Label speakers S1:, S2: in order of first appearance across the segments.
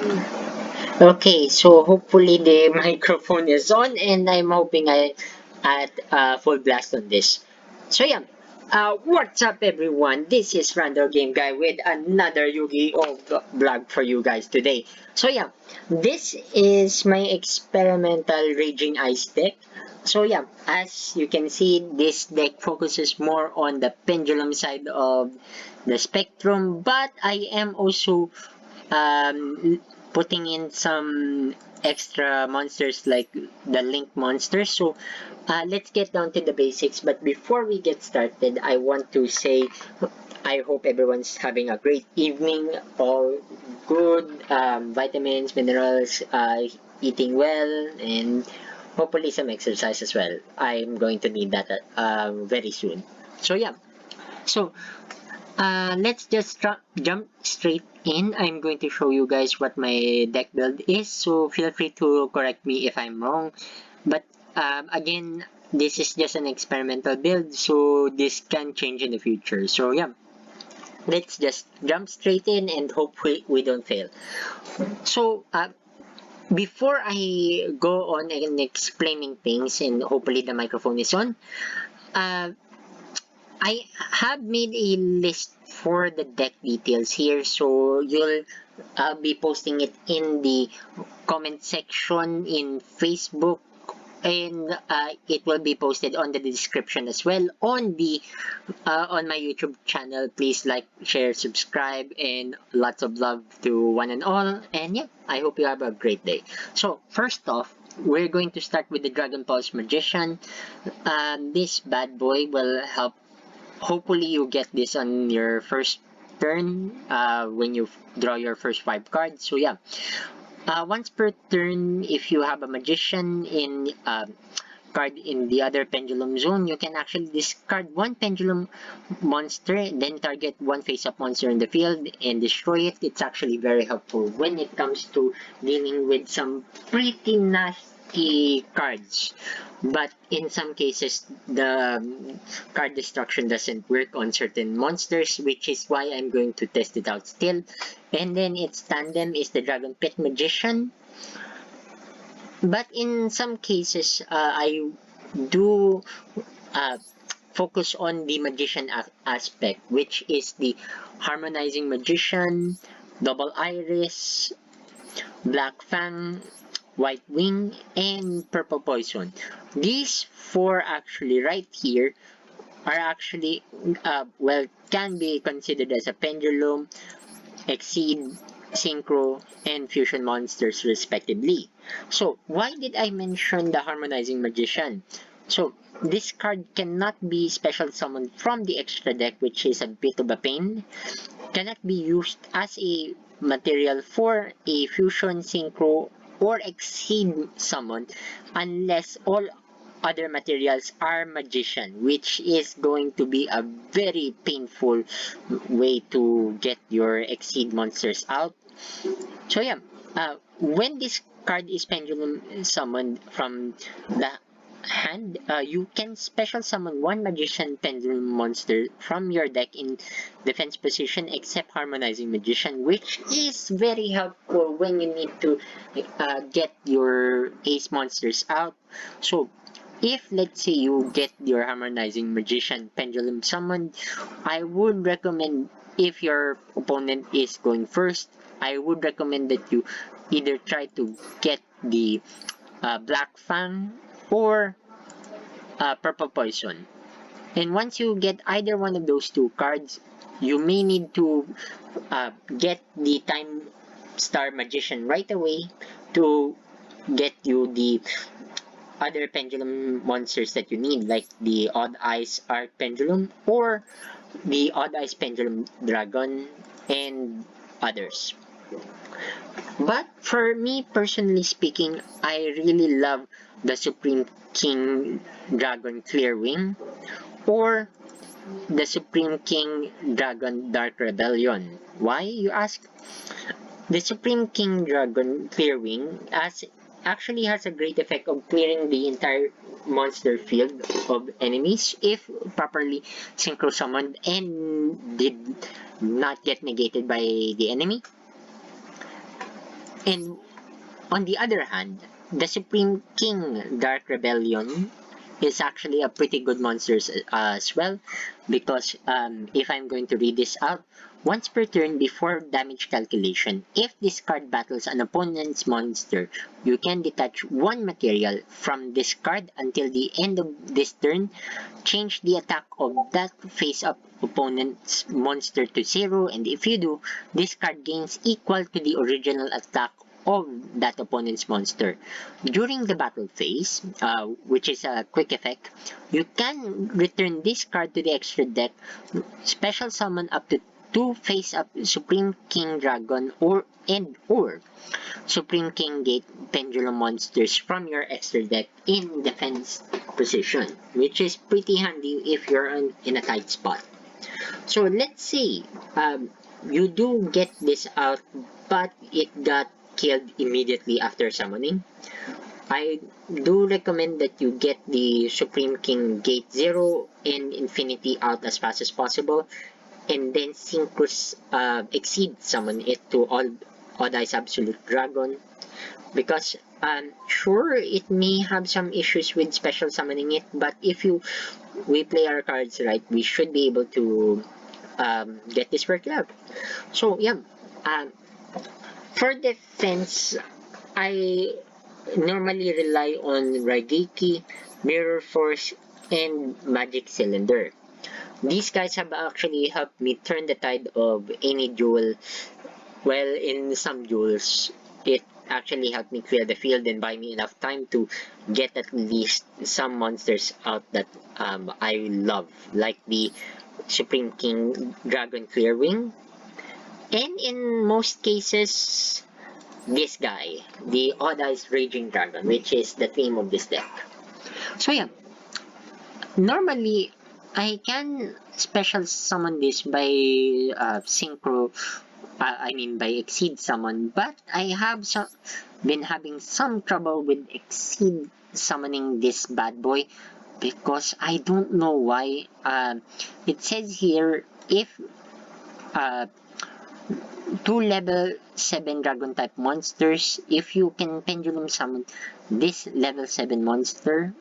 S1: Okay, so hopefully the microphone is on, and I'm hoping I at full blast on this. So yeah, what's up everyone? This is RandoGameGuy with another Yu-Gi-Oh blog for you guys today. So yeah, this is my experimental Raging Ice deck. So yeah, as you can see, this deck focuses more on the pendulum side of the spectrum, but I am also putting in some extra monsters like the link monsters. So let's get down to the basics. But before we get started, I want to say I hope everyone's having a great evening. All good, vitamins, minerals, eating well, and hopefully some exercise as well. I'm going to need that very soon. So yeah. So let's just jump straight in. I'm going to show you guys what my deck build is, so feel free to correct me if I'm wrong. But again, this is just an experimental build, so this can change in the future. So yeah, let's just jump straight in and hope we don't fail. So before I go on and explaining things, and hopefully the microphone is on, uh, I have made a list for the deck details here, so you'll be posting it in the comment section in Facebook, and it will be posted on the description as well on my YouTube channel. Please like, share, subscribe, and lots of love to one and all. And yeah, I hope you have a great day. So first off, we're going to start with the Dragonpit Magician. This bad boy will help. Hopefully you get this on your first turn when you draw your first 5 cards. So yeah, once per turn, if you have a magician in card in the other pendulum zone, you can actually discard one pendulum monster, then target one face-up monster in the field and destroy it. It's actually very helpful when it comes to dealing with some pretty nasty cards. But in some cases, the card destruction doesn't work on certain monsters, which is why I'm going to test it out still. And then its tandem is the Dragonpit Magician. But in some cases, I do uh, focus on the magician aspect, which is the Harmonizing Magician, Double Iris, Black Fang, White Wing, and Purple Poison. These four actually right here are actually, well, can be considered as a pendulum, exceed, synchro, and fusion monsters respectively. So why did I mention the Harmonizing Magician? So this card cannot be special summoned from the extra deck, which is a bit of a pain. Cannot be used as a material for a fusion, synchro, or exceed summon unless all other materials are magician, which is going to be a very painful way to get your exceed monsters out. So yeah, when this card is pendulum summoned from the hand, you can special summon one magician pendulum monster from your deck in defense position except Harmonizing Magician, which is very helpful when you need to get your ace monsters out. So if let's say you get your Harmonizing Magician pendulum summoned, I would recommend, if your opponent is going first, I would recommend that you either try to get the Black Fang or Purple Poison. And once you get either one of those two cards, you may need to get the Time Star Magician right away to get you the other pendulum monsters that you need, like the Odd Eyes Arc Pendulum or the Odd Eyes Pendulum Dragon and others. But for me, personally speaking, I really love the Supreme King Dragon Clearwing or the Supreme King Dragon Dark Rebellion. Why, you ask? The Supreme King Dragon Clearwing actually has a great effect of clearing the entire monster field of enemies if properly synchro summoned and did not get negated by the enemy. And on the other hand, the Supreme King Dark Rebellion is actually a pretty good monster as well, because if I'm going to read this out, once per turn before damage calculation, if this card battles an opponent's monster, you can detach one material from this card until the end of this turn, change the attack of that face-up opponent's monster to 0, and if you do, this card gains equal to the original attack of that opponent's monster. During the battle phase, which is a quick effect, you can return this card to the extra deck, special summon up to 2 face-up Supreme King Dragon or Supreme King Gate Pendulum monsters from your extra deck in defense position, which is pretty handy if you're in a tight spot. So let's say you do get this out, but it got killed immediately after summoning. I do recommend that you get the Supreme King Gate 0 and Infinity out as fast as possible, and then Synchro exceed summon it to Odd Eyes Absolute Dragon, because sure, it may have some issues with special summoning it, but if we play our cards right, we should be able to get this worked out. So yeah, for defense, I normally rely on Raigeki, Mirror Force, and Magic Cylinder. These guys have actually helped me turn the tide of any duel. Well, in some duels, it actually helped me clear the field and buy me enough time to get at least some monsters out that I love, like the Supreme King Dragon Clearwing, and in most cases, this guy, the Odd Eyes Raging Dragon, which is the theme of this deck. So yeah, normally I can special summon this by Synchro, by Exceed Summon, but I have been having some trouble with Exceed summoning this bad boy, because I don't know why. It says here, if 2 level 7 dragon type monsters, if you can pendulum summon this level 7 monster,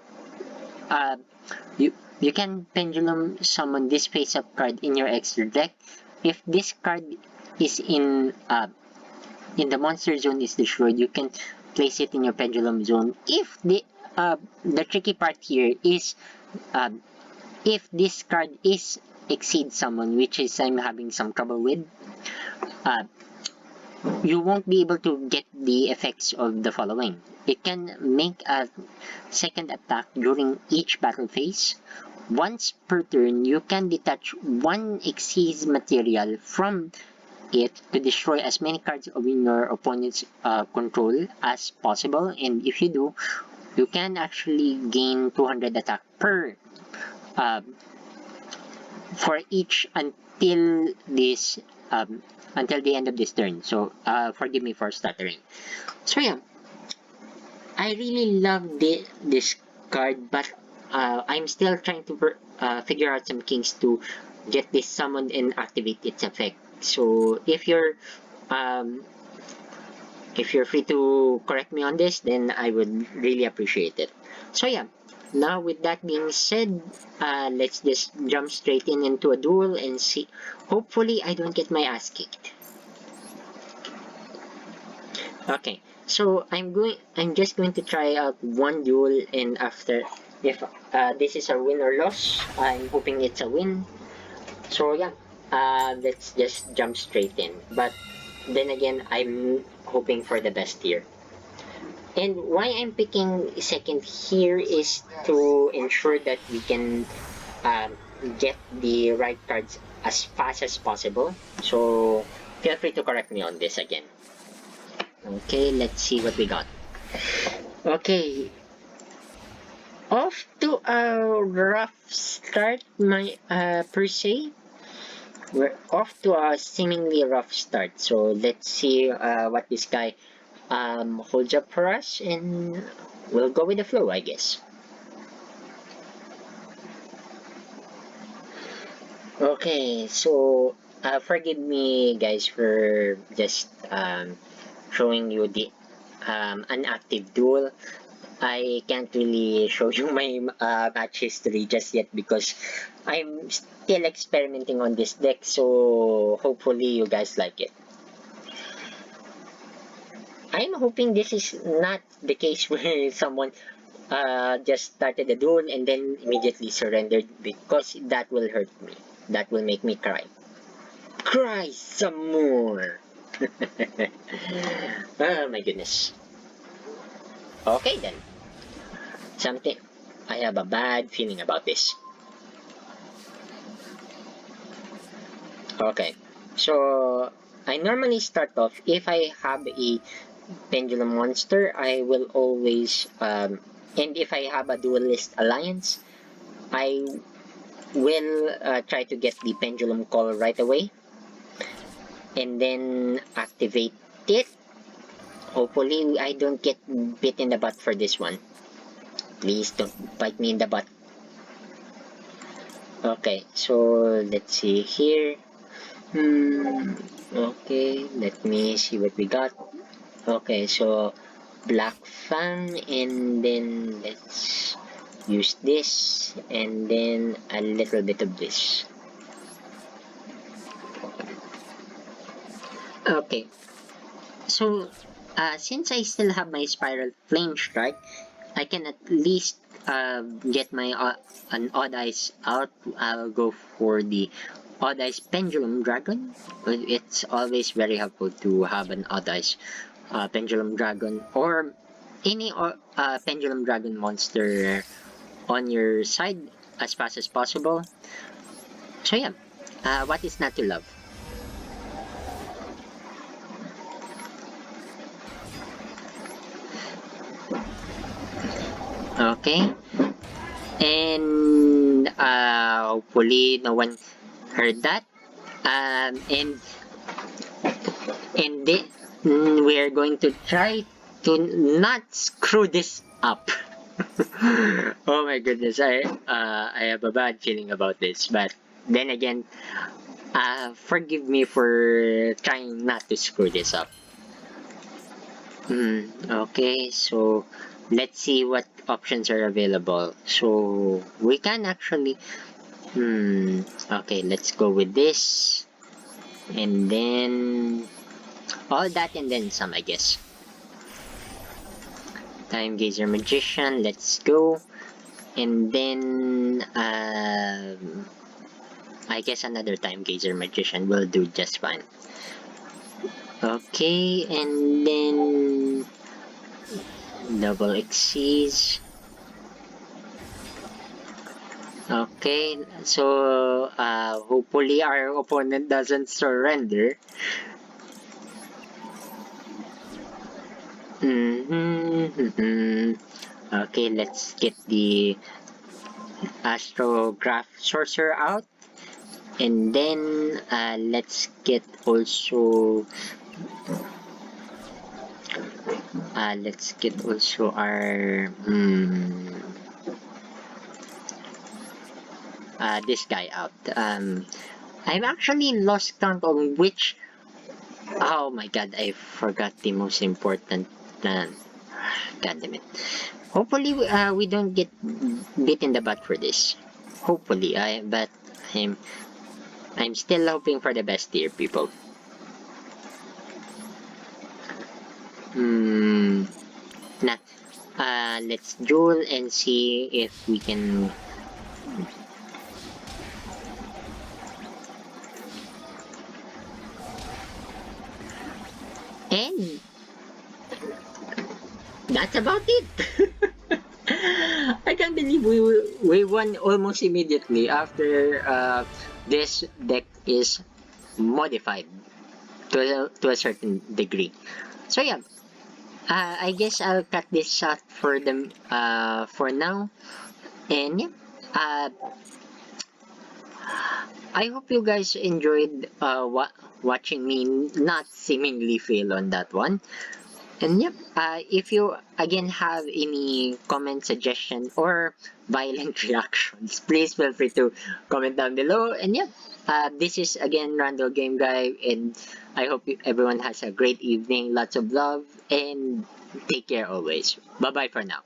S1: you can pendulum summon this face up card in your extra deck. If this card is in the monster zone is destroyed, you can place it in your pendulum zone. If the tricky part here is if this card is exceed summon, which is I'm having some trouble with, you won't be able to get the effects of the following. It can make a second attack during each battle phase. Once per turn, you can detach one exceed material from it to destroy as many cards of your opponent's control as possible, and if you do, you can actually gain 200 attack per for each until the end of this turn. So forgive me for stuttering. So yeah, I really love this card, but I'm still trying to figure out some kinks to get this summoned and activate its effect. So if you're free to correct me on this, then I would really appreciate it. So yeah, now with that being said, let's just jump straight into a duel and see. Hopefully I don't get my ass kicked. Okay, so I'm just going to try out one duel, and after, if this is a win or loss, I'm hoping it's a win. So yeah, let's just jump straight in. But then again, I'm hoping for the best here. And why I'm picking second here is to ensure that we can get the right cards as fast as possible. So feel free to correct me on this again. Okay, let's see what we got. Okay, off to a rough start, per se. We're off to a seemingly rough start, so let's see what this guy holds up for us, and we'll go with the flow, I guess. Okay, so forgive me guys for just showing you the an active duel. I can't really show you my match history just yet because I'm still experimenting on this deck, so hopefully you guys like it. I'm hoping this is not the case where someone just started a duel and then immediately surrendered, because that will hurt me. That will make me cry. Cry some more! Oh my goodness. Okay then. Something. I have a bad feeling about this. Okay. So, I normally start off, if I have a Pendulum monster, I will always, and if I have a Duelist alliance, I will try to get the Pendulum Call right away, and then activate it. Hopefully, I don't get bit in the butt for this one. Please don't bite me in the butt. Okay, so let's see here. Okay, let me see what we got. Okay, so Black Fang, and then let's use this, and then a little bit of this. Okay, so since I still have my Spiral Flame Strike, I can at least get my an Odd Eyes out. I'll go for the Odd Eyes Pendulum Dragon. It's always very helpful to have an Odd Eyes Pendulum Dragon, or any Pendulum Dragon monster on your side as fast as possible. So yeah, what is not to love? Okay, and hopefully no one heard that. And we're going to try to not screw this up. Oh my goodness, I have a bad feeling about this, but then again, forgive me for trying not to screw this up. Okay, so let's see what options are available. So we can actually, okay, let's go with this, and then all that and then some, I guess. Timegazer Magician, let's go. And then I guess another Timegazer Magician will do just fine. Okay, and then double Xyz. Okay, so hopefully our opponent doesn't surrender. Okay, let's get the Astrograph Sorcerer out, and then let's get also our this guy out. I've actually lost count on which. Oh my god, I forgot the most important. God damn it. Hopefully, we don't get bit in the butt for this. Hopefully, but I'm still hoping for the best here, people. Let's duel and see if we can. And that's about it. I can't believe we won almost immediately after this deck is modified to a certain degree. So yeah, I guess I'll cut this shot for them for now. And yeah, I hope you guys enjoyed watching me not seemingly fail on that one. And yep, if you again have any comment, suggestion, or violent reactions, please feel free to comment down below. And yep, This is again Randall Game Guy, and I hope everyone has a great evening. Lots of love, and take care always. Bye bye for now.